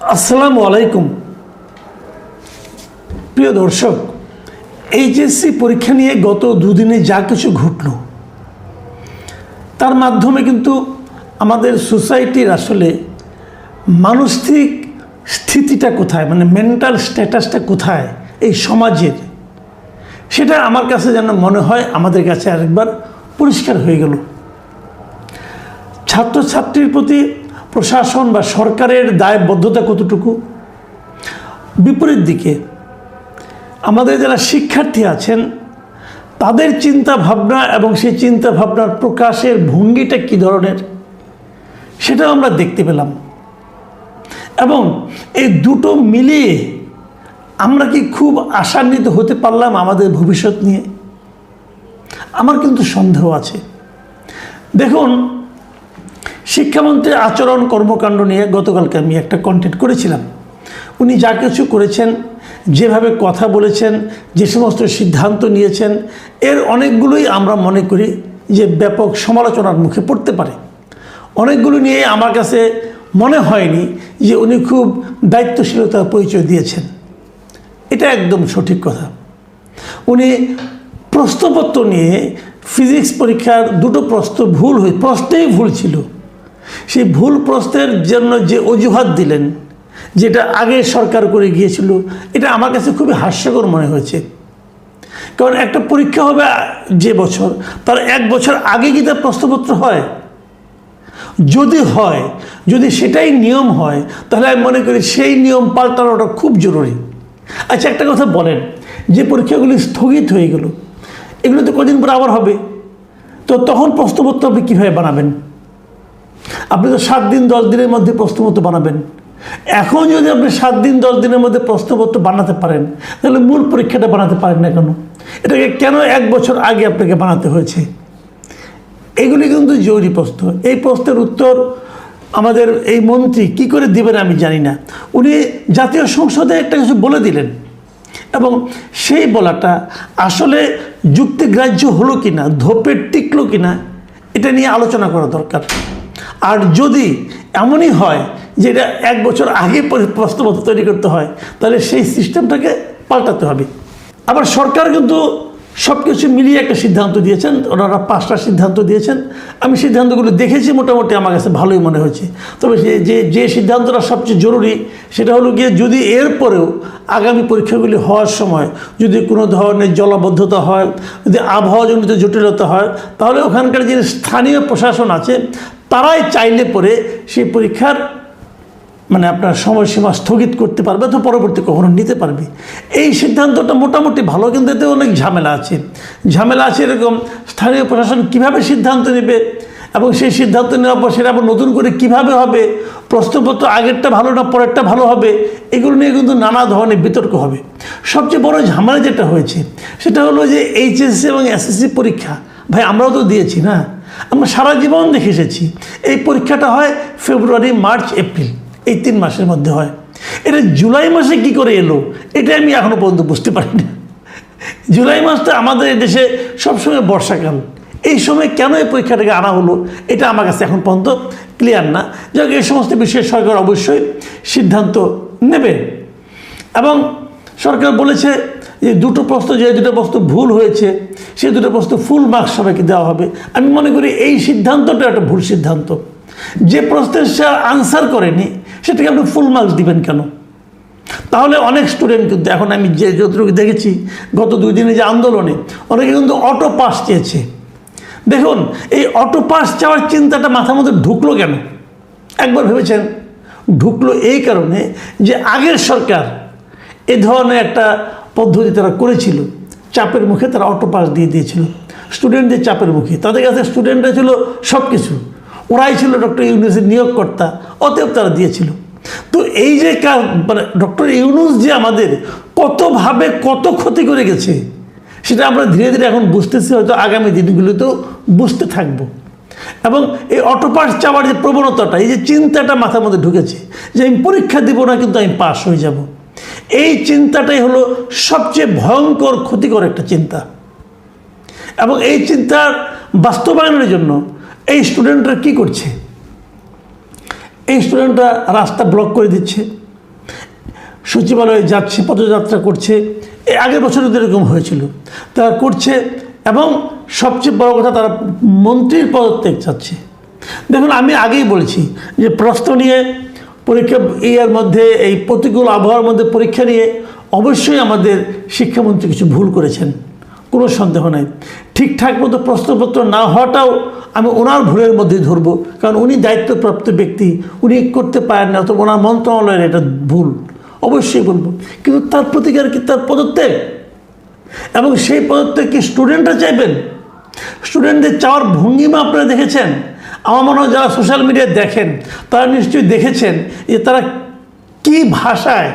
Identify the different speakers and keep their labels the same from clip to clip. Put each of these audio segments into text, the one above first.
Speaker 1: আসসালামু আলাইকুম প্রিয় দর্শক, এইচএসসি পরীক্ষা নিয়ে গত দুদিনে যা কিছু ঘটল তার মাধ্যমে কিন্তু আমাদের সোসাইটির আসলে মানসিক স্থিতিটা কোথায়, মানে মেন্টাল স্ট্যাটাসটা কোথায় এই সমাজের, সেটা আমার কাছে যেন মনে হয় আমাদের কাছে আরেকবার পরিষ্কার হয়ে গেল। ছাত্রছাত্রীর প্রতি প্রশাসন বা সরকারের দায়বদ্ধতা কতটুকু, বিপরীত দিকে আমাদের যারা শিক্ষার্থী আছেন তাদের চিন্তা ভাবনা এবং সেই চিন্তা ভাবনার প্রকাশের ভঙ্গিটা কী ধরনের সেটাও আমরা দেখতে পেলাম। এবং এই দুটো মিলিয়ে আমরা কি খুব আশান্বিত হতে পারলাম আমাদের ভবিষ্যৎ নিয়ে? আমার কিন্তু সন্দেহ আছে। দেখুন, শিক্ষামন্ত্রীর আচরণ কর্মকাণ্ড নিয়ে গতকালকে আমি একটা কন্টেন্ট করেছিলাম। উনি যা কিছু করেছেন, যেভাবে কথা বলেছেন, যে সমস্ত সিদ্ধান্ত নিয়েছেন, এর অনেকগুলোই আমরা মনে করি যে ব্যাপক সমালোচনার মুখে পড়তে পারে। অনেকগুলো নিয়ে আমার কাছে মনে হয়নি যে উনি খুব দায়িত্বশীলতার পরিচয় দিয়েছেন। এটা একদম সঠিক কথা। উনি প্রশ্নপত্র নিয়ে ফিজিক্স পরীক্ষার দুটো প্রশ্নেই ভুল ছিল। সেই ভুল প্রশ্নের জন্য যে অজুহাত দিলেন, যেটা আগে সরকার করে গিয়েছিল, এটা আমার কাছে খুবই হাস্যকর মনে হয়েছে। কারণ একটা পরীক্ষা হবে যে বছর, তার এক বছর আগে কি তার প্রশ্নপত্র হয়? যদি সেটাই নিয়ম হয়, তাহলে আমি মনে করি সেই নিয়ম পাল্টানোটা খুব জরুরি। আচ্ছা, একটা কথা বলেন, যে পরীক্ষাগুলি স্থগিত হয়ে গেল, এগুলো তো কদিন পর আবার হবে, তো তখন প্রশ্নপত্র আপনি কীভাবে বানাবেন? আপনি তো 7 দিন 10 দিনের মধ্যে প্রশ্নপত্র বানাবেন। এখন যদি আপনি 7 দিন 10 দিনের মধ্যে প্রশ্নপত্র বানাতে পারেন, তাহলে মূল পরীক্ষাটা বানাতে পারেন না কেন? এটাকে কেন 1 বছর আগে আপনাকে বানাতে হয়েছে? এগুলি কিন্তু জরুরি প্রশ্ন। এই প্রশ্নের উত্তর আমাদের এই মন্ত্রী কি করে দিবেন আমি জানি না। উনি জাতীয় সংসদে একটা কিছু বলে দিলেন, এবং সেই বলাটা আসলে যুক্তিগ্রাহ্য হলো কিনা, ধোপে টিকলো কিনা, এটা নিয়ে আলোচনা করা দরকার। আর যদি এমনই হয় যে এটা 1 বছর আগে প্রশ্নপত্র তৈরি করতে হয়, তাহলে সেই সিস্টেমটাকে পাল্টাতে হবে। আবার সরকার কিন্তু সব কিছু মিলিয়ে একটা সিদ্ধান্ত দিয়েছেন। ওনারা 5টা সিদ্ধান্ত দিয়েছেন। আমি সিদ্ধান্তগুলো দেখেছি, মোটামুটি আমার কাছে ভালোই মনে হয়েছে। তবে যে সিদ্ধান্তটা সবচেয়ে জরুরি, সেটা হলো গিয়ে, যদি এরপরেও আগামী পরীক্ষাগুলি হওয়ার সময় যদি কোনো ধরনের জলাবদ্ধতা হয়, যদি আবহাওয়াজনিত জটিলতা হয়, তাহলে ওখানকার যে স্থানীয় প্রশাসন আছে তারাই চাইলে পরে সেই পরীক্ষার আপনার সময়সীমা স্থগিত করতে পারবে, তো পরবর্তী কখনো নিতে পারবে। এই সিদ্ধান্তটা মোটামুটি ভালো, কিন্তু এতে অনেক ঝামেলা আছে। এরকম স্থানীয় প্রশাসন কিভাবে সিদ্ধান্ত নেবে, এবং সেই সিদ্ধান্ত নেওয়ার পর সেটা আবার নতুন করে কিভাবে হবে, প্রশ্নপত্র আগেরটা ভালো না পরেরটা ভালো হবে, এগুলো নিয়ে কিন্তু নানা ধরনের বিতর্ক হবে। সবচেয়ে বড় ঝামেলা যেটা হয়েছে সেটা হলো যে এইচএসসি এবং এসএসসি পরীক্ষা, ভাই আমরাও তো দিয়েছি না, আমরা সারা জীবন দেখে এসেছি। এই পরীক্ষাটা হয় ফেব্রুয়ারি, মার্চ, এপ্রিল, এই 3 মাসের মধ্যে হয়। এটা জুলাই মাসে কি করে এলো, এটা আমি এখনও পর্যন্ত বুঝতে পারি না। জুলাই মাসটা আমাদের দেশে সবসময় বর্ষাকাল, এই সময় কেন এই পরীক্ষাটাকে আনা হলো, এটা আমার কাছে এখন পর্যন্ত ক্লিয়ার না। যাক, এই সমস্ত বিষয়ে সরকার অবশ্যই সিদ্ধান্ত নেবে। এবং সরকার বলেছে যে দুটো প্রশ্ন ভুল হয়েছে, সেই দুটো প্রশ্ন ফুল মার্কস সবাইকে দেওয়া হবে। আমি মনে করি এই সিদ্ধান্তটা একটা ভুল সিদ্ধান্ত। যে প্রশ্নের সে আনসার করেনি, সেটাকে আপনি ফুল মার্কস দিবেন কেন? তাহলে অনেক স্টুডেন্ট কিন্তু, এখন আমি যতটুকু দেখেছি গত 2 দিনে যে আন্দোলনে, অনেকে কিন্তু অটো পাস চেয়েছে। দেখুন, এই অটো পাস চাওয়ার চিন্তাটা মাথার মধ্যে ঢুকলো কেন? একবার ভেবেছেন? ঢুকলো এই কারণে যে আগের সরকার এ ধরনের একটা পদ্ধতি তারা করেছিল, চাপের মুখে তারা অটো পাস দিয়ে দিয়েছিল স্টুডেন্টদের, চাপের মুখে। তাদের কাছে স্টুডেন্টরা ছিল সব কিছু, ওরাই ছিল ডক্টর ইউনূসের নিয়োগকর্তা, অতএব তারা দিয়েছিল। তো এই যে ডক্টর ইউনূস যে আমাদের কতভাবে কত ক্ষতি করে গেছে, সেটা আমরা ধীরে ধীরে এখন বুঝতেছি, হয়তো আগামী দিনগুলিতেও বুঝতে থাকবো। এবং এই অটো পাস চাওয়ার যে প্রবণতাটা, এই যে চিন্তাটা মাথার মধ্যে ঢুকেছে যে আমি পরীক্ষা দিব না কিন্তু আমি পাস হয়ে যাব, এই চিন্তাটাই হলো সবচেয়ে ভয়ঙ্কর ক্ষতিকর একটা চিন্তা। এবং এই চিন্তার বাস্তবায়নের জন্য এই স্টুডেন্টরা কি করছে? এই স্টুডেন্টরা রাস্তা ব্লক করে দিচ্ছে, সচিবালয়ে যাচ্ছে, পদযাত্রা করছে। এই আগের বছরও এরকম হয়েছিল, তারা করছে। এবং সবচেয়ে বড় কথা, তারা মন্ত্রীর পদত্যাগ চাচ্ছে। দেখুন, আমি আগেই বলেছি যে প্রশ্ন নিয়ে পরীক্ষা ইয়ার মধ্যে, এই প্রতিকূল আবহাওয়ার মধ্যে পরীক্ষা নিয়ে অবশ্যই আমাদের শিক্ষামন্ত্রী কিছু ভুল করেছেন, কোনো সন্দেহ নাই। ঠিকঠাক মতো প্রশ্নপত্র না হওয়াটাও আমি ওনার ভুলের মধ্যে ধরবো, কারণ উনি দায়িত্বপ্রাপ্ত ব্যক্তি, উনি করতে পারেন না, অথবা ওনার মন্ত্রণালয়ের এটা ভুল, অবশ্যই বলবো। কিন্তু তার প্রতিকার কি? তার পদত্যাগ। এবং সেই পদত্যাগ কি স্টুডেন্টরা চাইবেন? স্টুডেন্টদের চাওয়ার ভঙ্গিমা আপনারা দেখেছেন। আমার মনে হয় যারা সোশ্যাল মিডিয়ায় দেখেন তারা নিশ্চয়ই দেখেছেন যে তারা কি ভাষায়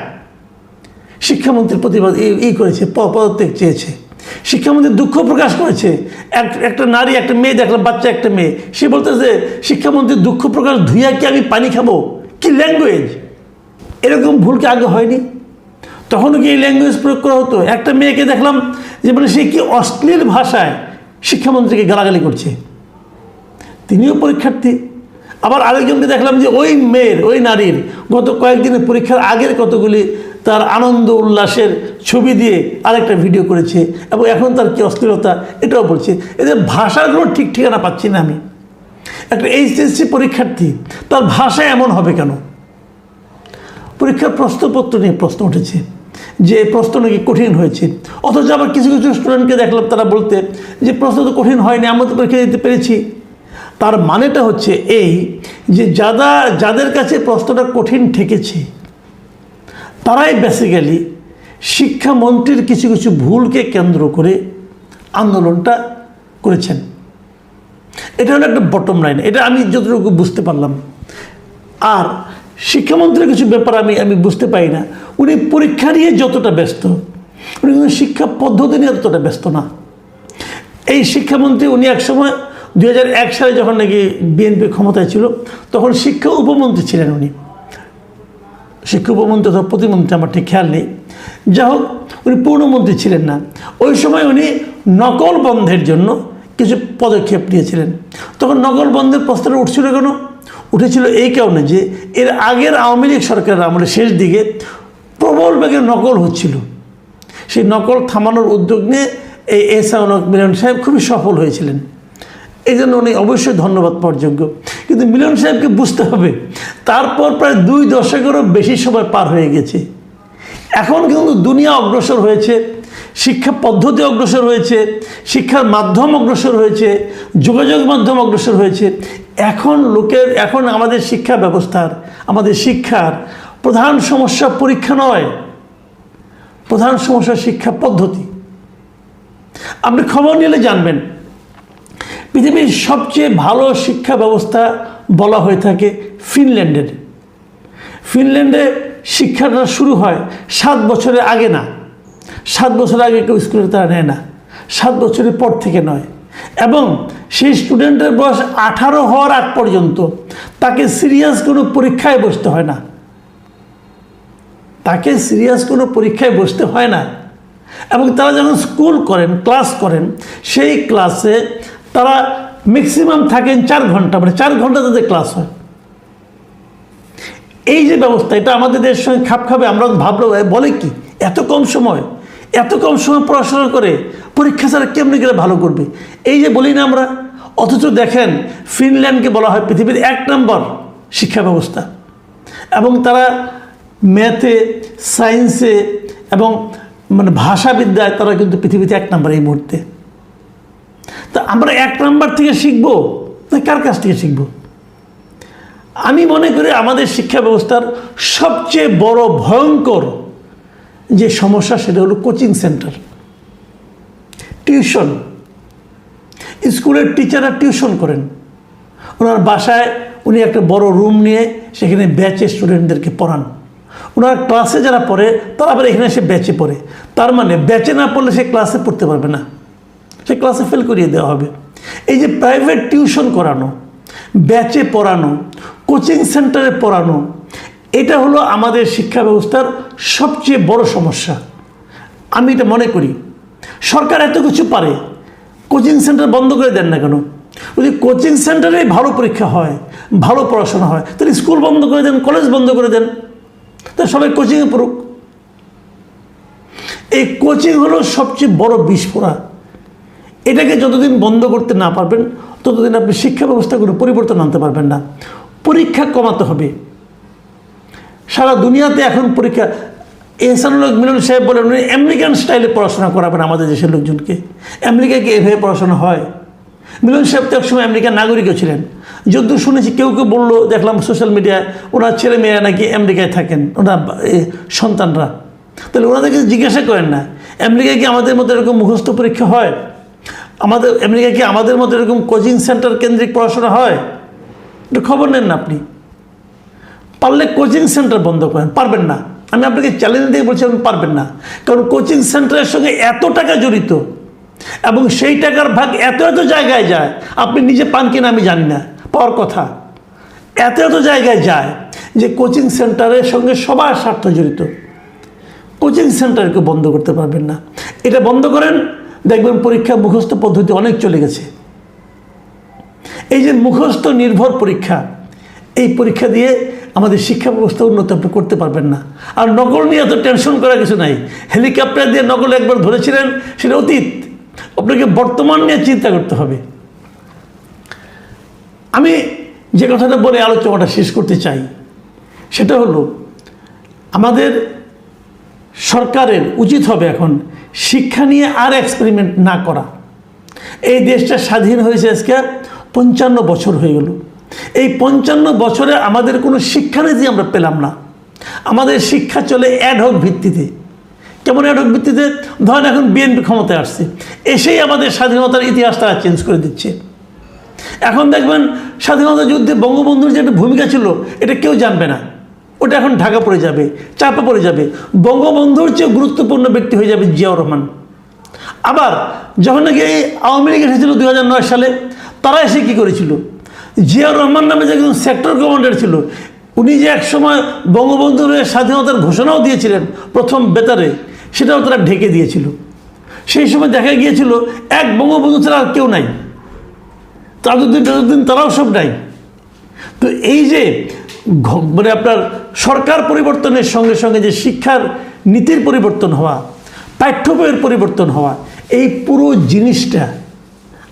Speaker 1: শিক্ষামন্ত্রীর প্রতিবাদ করেছে, পদত্যাগ চেয়েছে। শিক্ষামন্ত্রী দুঃখ প্রকাশ করেছে। একটা নারী, একটা মেয়ে দেখলাম, বাচ্চা একটা মেয়ে, সে বলতেছে শিক্ষামন্ত্রীর দুঃখ প্রকাশ ধুইয়া কি আমি পানি খাবো? কি ল্যাঙ্গুয়েজ! এরকম ভুল কি আগে হয়নি? তখনও কি এই ল্যাঙ্গুয়েজ প্রয়োগ করা হতো? একটা মেয়েকে দেখলাম যে মানে সে কি অশ্লীল ভাষায় শিক্ষামন্ত্রীকে গালাগালি করছে, তিনিও পরীক্ষার্থী। আবার আরেকজনকে দেখলাম যে ওই মেয়ের, ওই নারীর গত কয়েকদিনের পরীক্ষার আগের কতগুলি তার আনন্দ উল্লাসের ছবি দিয়ে আরেকটা ভিডিও করেছে, এবং এখন তার কি অশ্লীলতা এটাও বলছে। এদের ভাষার কোনো ঠিক ঠিকানা পাচ্ছি না আমি। একটা এইচএসসি পরীক্ষার্থী, তার ভাষা এমন হবে কেন? পরীক্ষার প্রশ্নপত্র নিয়ে প্রশ্ন উঠেছে যে প্রশ্ন নাকি কঠিন হয়েছে, অথচ আবার কিছু কিছু স্টুডেন্টকে দেখলাম তারা বলতে যে প্রশ্ন তো কঠিন হয়নি, আমরা তো পরীক্ষা দিতে পেরেছি। তার মানেটা হচ্ছে এই যে যাদের কাছে প্রশ্নটা কঠিন ঠেকেছে তারাই বেসিক্যালি শিক্ষামন্ত্রীর কিছু কিছু ভুলকে কেন্দ্র করে আন্দোলনটা করেছেন। এটা হলো একটা বটম লাইন, এটা আমি যতটুকু বুঝতে পারলাম। আর শিক্ষামন্ত্রীর কিছু ব্যাপার আমি বুঝতে পারি না। উনি পরীক্ষা নিয়ে যতটা ব্যস্ত, উনি কিন্তু শিক্ষা পদ্ধতি নিয়ে ততটা ব্যস্ত না। এই শিক্ষামন্ত্রী উনি একসময় 2001 সালে যখন নাকি বিএনপি ক্ষমতায় ছিল, তখন শিক্ষা উপমন্ত্রী ছিলেন উনি। শিক্ষা উপমন্ত্রী অথবা প্রতিমন্ত্রী, আমার ঠিক খেয়াল নেই। যাই হোক, উনি পূর্ণমন্ত্রী ছিলেন না। ওই সময় উনি নকল বন্ধের জন্য কিছু পদক্ষেপ নিয়েছিলেন। তখন নকল বন্ধের প্রস্তাব উঠছিল কেন? উঠেছিল এই কারণে যে এর আগের আওয়ামী লীগ সরকারের আমলে শেষ দিকে প্রবল বেগে নকল হচ্ছিল। সেই নকল থামানোর উদ্যোগ নিয়ে এই মিলন সাহেব খুবই সফল হয়েছিলেন। এই জন্য উনি অবশ্যই ধন্যবাদ পাওয়ার যোগ্য। কিন্তু মিলন সাহেবকে বুঝতে হবে, তারপর প্রায় 2 দশকেরও বেশি সময় পার হয়ে গেছে। এখন কিন্তু দুনিয়া অগ্রসর হয়েছে, শিক্ষা পদ্ধতি অগ্রসর হয়েছে, শিক্ষার মাধ্যম অগ্রসর হয়েছে, যোগাযোগ মাধ্যম অগ্রসর হয়েছে। এখন আমাদের শিক্ষা ব্যবস্থার, আমাদের শিক্ষার প্রধান সমস্যা পরীক্ষা নয়, প্রধান সমস্যা শিক্ষা পদ্ধতি। আপনি খবর নিলে জানবেন, পৃথিবীর সবচেয়ে ভালো শিক্ষা ব্যবস্থা বলা হয়ে থাকে ফিনল্যান্ডের। ফিনল্যান্ডে শিক্ষাটা শুরু হয় 7 বছরের আগে না। 7 বছর আগে কেউ স্কুলে তারা নেয় না, 7 বছরের পর থেকে নয়। এবং সেই স্টুডেন্টের বয়স 18 হওয়ার আগ পর্যন্ত তাকে সিরিয়াস কোনো পরীক্ষায় বসতে হয় না, তাকে সিরিয়াস কোনো পরীক্ষায় বসতে হয় না। এবং তারা যখন স্কুল করেন, ক্লাস করেন, সেই ক্লাসে তারা ম্যাক্সিমাম থাকেন 4 ঘন্টা, মানে 4 ঘন্টা তাদের ক্লাস হয়। এই যে ব্যবস্থা, এটা আমাদের দেশের সঙ্গে খাপ খাবে। আমরা ভাবলো বলে কি এত কম সময় পড়াশোনা করে পরীক্ষা ছাড়া কেমনি গেলে ভালো করবে, এই যে বলি না আমরা। অথচ দেখেন, ফিনল্যান্ডকে বলা হয় পৃথিবীর 1 নম্বর শিক্ষা ব্যবস্থা, এবং তারা ম্যাথে, সায়েন্সে এবং মানে ভাষাবিদ্যায় তারা কিন্তু পৃথিবীতে 1 নম্বর এই মুহূর্তে। তা আমরা 1 নম্বর থেকে শিখবো না কার কাছ থেকে শিখবো? আমি মনে করি আমাদের শিক্ষা ব্যবস্থার সবচেয়ে বড় ভয়ঙ্কর যে সমস্যা, সেটা হলো কোচিং সেন্টার, টিউশন। স্কুলের টিচাররা টিউশন করেন, ওনার বাসায় উনি একটা বড় রুম নিয়ে সেখানে ব্যাচে স্টুডেন্টদেরকে পড়ান। ওনার ক্লাসে যারা পড়ে তারা আবার এখানে এসে ব্যাচে পড়ে। তার মানে ব্যাচে না পড়লে সে ক্লাসে পড়তে পারবে না, সে ক্লাসে ফেল করিয়ে দেওয়া হবে। এই যে প্রাইভেট টিউশন করানো, ব্যাচে পড়ানো, কোচিং সেন্টারে পড়ানো, এটা হলো আমাদের শিক্ষা ব্যবস্থার সবচেয়ে বড় সমস্যা। আমি এটা মনে করি সরকার এত কিছু পারে, কোচিং সেন্টার বন্ধ করে দেন না কেন? যদি কোচিং সেন্টারে ভালো পরীক্ষা হয়, ভালো পড়াশোনা হয়, তাহলে স্কুল বন্ধ করে দেন, কলেজ বন্ধ করে দেন, তাহলে সবাই কোচিংয়ে পড়ুক। এই কোচিং হলো সবচেয়ে বড় বিস্ফোরা। এটাকে যতদিন বন্ধ করতে না পারবেন ততদিন আপনি শিক্ষা ব্যবস্থাগুলো পরিবর্তন আনতে পারবেন না। পরীক্ষা কমাতে হবে। সারা দুনিয়াতে এখন পরীক্ষা, এহসানুল হক মিলন সাহেব বলেন উনি আমেরিকান স্টাইলে পড়াশোনা করাবেন আমাদের দেশের লোকজনকে। আমেরিকায় কি এভাবে পড়াশোনা হয়? মিলন সাহেব তো একসময় আমেরিকার নাগরিকও ছিলেন। যদ্দূর শুনেছি কেউ কেউ বললো, দেখলাম সোশ্যাল মিডিয়ায়, ওনার ছেলে মেয়েরা নাকি আমেরিকায় থাকেন, ওনার সন্তানরা। তাহলে ওনাদেরকে জিজ্ঞাসা করেন না আমেরিকায় কি আমাদের মতো এরকম মুখস্থ পরীক্ষা হয়? আমেরিকায় কি আমাদের মতো এরকম কোচিং সেন্টার কেন্দ্রিক পড়াশোনা হয়? এটা খবর নেন না আপনি। পারলে কোচিং সেন্টার বন্ধ করেন। পারবেন না, আমি আপনাকে চ্যালেঞ্জ দিয়ে বলছি আপনি পারবেন না। কারণ কোচিং সেন্টারের সঙ্গে এত টাকা জড়িত এবং সেই টাকার ভাগ এত এত জায়গায় যায়, আপনি নিজে পান কিনা আমি জানি না, পাওয়ার কথা। এত এত জায়গায় যায় যে কোচিং সেন্টারের সঙ্গে সবার স্বার্থ জড়িত। কোচিং সেন্টারকে বন্ধ করতে পারবেন না। এটা বন্ধ করেন, দেখবেন পরীক্ষা মুখস্থ পদ্ধতি অনেক চলে গেছে। এই যে মুখস্থ নির্ভর পরীক্ষা, এই পরীক্ষা দিয়ে আমাদের শিক্ষা ব্যবস্থা উন্নত আপনি করতে পারবেন না। আর নকল নিয়ে এত টেনশন করার কিছু নাই। হেলিকপ্টার দিয়ে নকল একবার ধরেছিলেন, সেটা অতীত। আপনাকে বর্তমান নিয়ে চিন্তা করতে হবে। আমি যে কথাটা বলে আলোচনাটা শেষ করতে চাই সেটা হলো, আমাদের সরকারের উচিত হবে এখন শিক্ষা নিয়ে আর এক্সপেরিমেন্ট না করা। এই দেশটা স্বাধীন হয়েছে আজকে 55 বছর হয়ে গেল। এই 55 বছরে আমাদের কোনো শিক্ষানীতি আমরা পেলাম না। আমাদের শিক্ষা চলে অ্যাডহক ভিত্তিতে। কেমন অ্যাডহক ভিত্তিতে? ধরেন এখন বিএনপি ক্ষমতায় আসছে, এসেই আমাদের স্বাধীনতার ইতিহাস তারা চেঞ্জ করে দিচ্ছে। এখন দেখবেন স্বাধীনতা যুদ্ধে বঙ্গবন্ধুর যে একটা ভূমিকা ছিল এটা কেউ জানবে না, ওটা এখন ঢাকা পড়ে যাবে, চাপা পড়ে যাবে। বঙ্গবন্ধুর চেয়ে গুরুত্বপূর্ণ ব্যক্তি হয়ে যাবে জিয়াউর রহমান। আবার যখন নাকি এই আওয়ামী লীগ এসেছিল 2009 সালে, তারা এসে কী করেছিল? জিয়াউর রহমান নামে যে একজন সেক্টর কমান্ডার ছিল, উনি যে একসময় বঙ্গবন্ধুর স্বাধীনতার ঘোষণাও দিয়েছিলেন প্রথম বেতারে, সেটাও তারা ঢেকে দিয়েছিল। সেই সময় দেখা গিয়েছিল এক বঙ্গবন্ধু ছাড়া আর কেউ নাই, তাজউদ্দিন তারাও সব নাই। তো এই যে মানে আপনার সরকার পরিবর্তনের সঙ্গে সঙ্গে যে শিক্ষার নীতির পরিবর্তন হওয়া, পাঠ্য বইয়ের পরিবর্তন হওয়া, এই পুরো জিনিসটা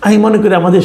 Speaker 1: আমি মনে করি আমাদের